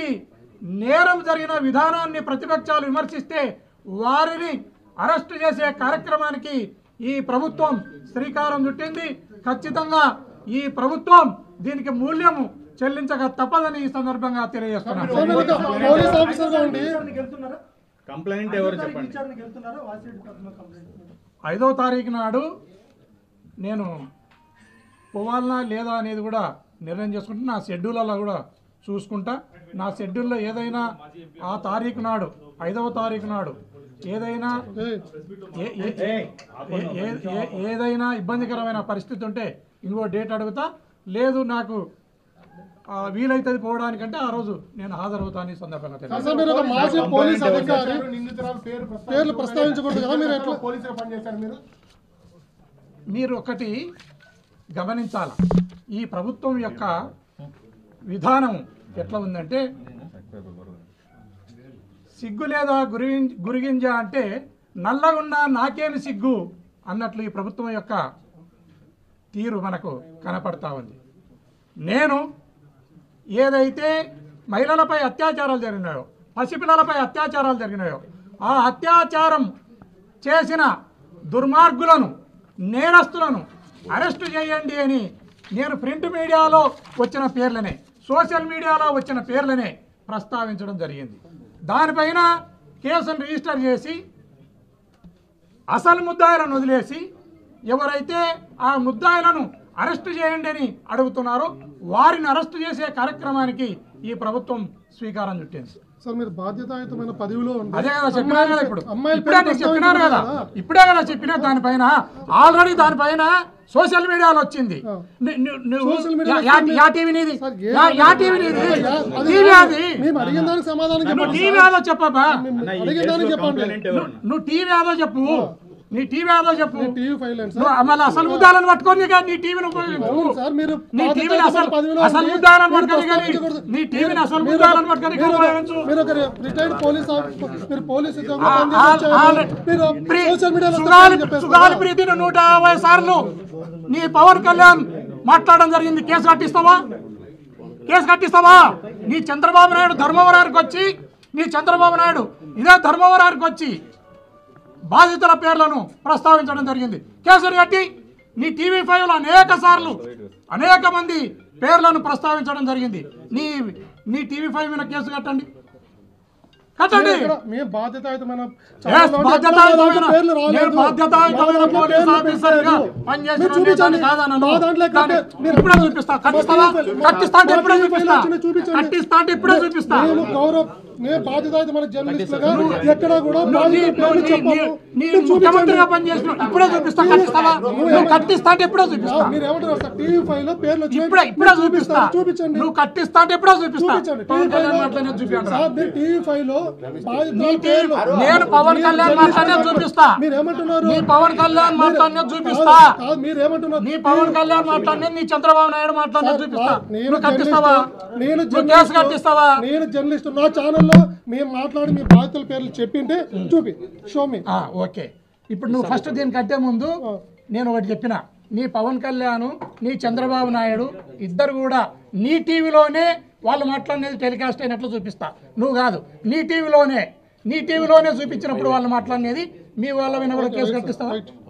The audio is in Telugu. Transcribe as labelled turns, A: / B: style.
A: వచ్చి నేరం జరిగిన విధానాన్ని ప్రతిపక్షాలు విమర్శిస్తే వారిని అరెస్టు చేసే కార్యక్రమానికి ఈ ప్రభుత్వం శ్రీకారం చుట్టింది. ఖచ్చితంగా ఈ ప్రభుత్వం దీనికి మూల్యము చెల్లించక తప్పదని ఈ సందర్భంగా తెలియజేస్తున్నాను. 5వ తారీఖు నాడు నేను పోవాలనా లేదా అనేది కూడా నిర్ణయం చేసుకుంటే నా షెడ్యూల్లో కూడా చూసుకుంటా. నా షెడ్యూల్లో ఏదైనా ఆ తారీఖు నాడు 5వ తారీఖు నాడు ఏదైనా ఇబ్బందికరమైన పరిస్థితి ఉంటే ఇంకో డేట్ అడుగుతా. లేదు నాకు వీలైతుంది పోవడానికంటే ఆ రోజు నేను హాజరవుతాను. ఈ సందర్భంగా మీరు ఒకటి గమనించాల, ఈ ప్రభుత్వం యొక్క విధానం ఎట్లా ఉందంటే సిగ్గు లేదా గురిగింజ అంటే నల్లగున్నా నాకేమి సిగ్గు అన్నట్లు ఈ ప్రభుత్వం యొక్క తీరు మనకు కనపడతా ఉంది. నేను ఏదైతే మహిళలపై అత్యాచారాలు జరిగినాయో, పసిపిల్లలపై అత్యాచారాలు జరిగినాయో, ఆ అత్యాచారం చేసిన దుర్మార్గులను, నేరస్తులను అరెస్టు చేయండి అని నేను ప్రింట్ మీడియాలో వచ్చిన పేర్లనే, సోషల్ మీడియాలో వచ్చిన పేర్లనే ప్రస్తావించడం జరిగింది. దానిపైన కేసును రిజిస్టర్ చేసి అసలు ముద్దాయిలను వదిలేసి ఎవరైతే ఆ ముద్దాయిలను అరెస్టు చేయండి అని అడుగుతున్నారో వారిని అరెస్టు చేసే కార్యక్రమానికి ఈ ప్రభుత్వం స్వీకారం చుట్టింది.
B: సార్ మీరు బాధ్యతాయుతమైన పదవిలో
A: అదే కదా చెప్పినారు కదా, చెప్పినారు కదా, ఇప్పుడే కదా చెప్పినా. దానిపైన ఆల్రెడీ దానిపైన సోషల్ మీడియాలో వచ్చింది. చెప్పబ్బా, నువ్వు టీవీ ఆదో చెప్పు, నీ టీవీ ఆదో చెప్పు. మళ్ళీ అసలు ముద్దాలను పట్టుకొని నీ టీవీని ఉపయోగించు. నీ టీవీని అసలు ముద్దాలను పట్టుకొని కానీ నీ టీవీని అసలు ముద్దాలను పట్టుకొని ఉపయోగించు. సుగాలి ప్రీతిని 150 సార్లు నీ పవన్ కళ్యాణ్ మాట్లాడడం జరిగింది. కేసు కట్టిస్తావా? నీ చంద్రబాబు నాయుడు ధర్మవరానికి వచ్చి ఇదే ధర్మవరానికి వచ్చి బాధితుల పేర్లను ప్రస్తావించడం జరిగింది. కేసులు కట్టి నీ టీవీ5లో అనేక మంది పేర్లను ప్రస్తావించడం జరిగింది. నీ టీవీ5 మీద కేసు కట్టండి. బాధ్యతాయుతమైన పోలీస్ ఆఫీసర్గా పనిచేసిన కాదన్నాను. ఇప్పుడే చూపిస్తా. కట్టిస్తా అంటే ఇప్పుడే చూపిస్తా.
B: బాధ్యతాయుతమైన జర్నలిస్టులుగా ఎక్కడ కూడా
A: ముఖ్యమంత్రిగా పనిచేసిన ఇప్పుడే చూపిస్తా. కట్టిస్తా అంటే ఇప్పుడే చూపిస్తా.
B: మీరేమంటారు సార్? టీవీ5లో పేర్లు
A: ఇప్పుడే చూపిస్తా.
B: చూపించండి.
A: నువ్వు కట్టిస్తా అంటే ఇప్పుడే చూపిస్తా.
B: టీవీ5లో
A: నేను పవన్ కళ్యాణ్ మాట్లాడే చూపిస్తా.
B: మీరేమంటున్నారు?
A: నీ పవన్ కళ్యాణ్ మాట్లాడినే చూపిస్తా.
B: మీరేమంటున్నారు?
A: నీ పవన్ కళ్యాణ్ మాట్లాడినే, నీ చంద్రబాబు నాయుడు మాట్లాడినే చూపిస్తా.
B: నేను
A: కట్టిస్తావా?
B: నేను జర్నలిస్ట్. నా ఛానల్లో మేము మాట్లాడి మీ బాధితుల పేర్లు చెప్పింటే చూపి షోమి.
A: ఓకే, ఇప్పుడు నువ్వు ఫస్ట్ దీన్ని కట్టే ముందు నేను ఒకటి చెప్పిన, నీ పవన్ కళ్యాణ్, నీ చంద్రబాబు నాయుడు ఇద్దరు కూడా నీ టీవీలోనే వాళ్ళు మాట్లాడినది టెలికాస్ట్ అయినట్లు చూపిస్తా. నువ్వు కాదు, నీ టీవీలోనే చూపించినప్పుడు వాళ్ళు మాట్లాడినది మీ వాళ్ళ మీద కూడా కేసు కట్టిస్తావా?